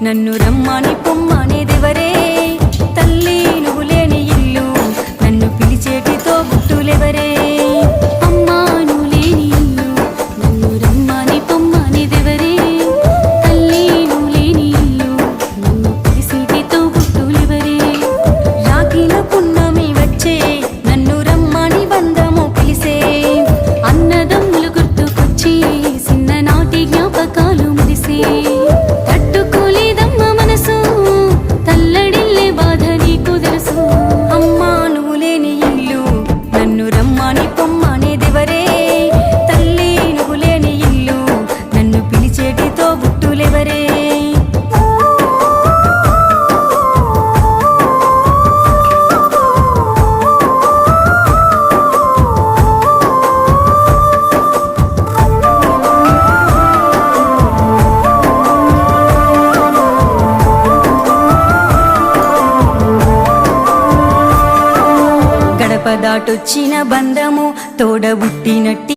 నన్ను రమ్మని పొమ్మనేదెవరే తల్లి నువ్వు లేని ఇల్లు నన్ను పిలిచేటి తోబుట్టులెవరే అమ్మా నువ్వు లేని ఇల్లు నన్ను రమ్మని పొమ్మనేదెవరే తల్లి నువ్వు లేని ఇల్లు నన్ను పిలిచేటి తోబుట్టులెవరే రాఖీల పున్నమి వచ్చే నన్ను రమ్మని బంధము పిలిసే అన్నదమ్ములు గుర్తుకొచ్చి చిన్ననాటి జ్ఞాపకాలు మురిసే తట్టుకోలేదమ్మ మనసు తల్లడిల్లే బాధ నీకు తెలుసు అమ్మా నువ్వు లేని ఇల్లు నన్ను రమ్మని పొమ్మనేదెవరే తల్లి నువ్వు లేని ఇల్లు నన్ను పిలిచేటి తోబుట్టులెవరే గడప దాటొచ్చిన బంధము తోడబుట్టినట్టి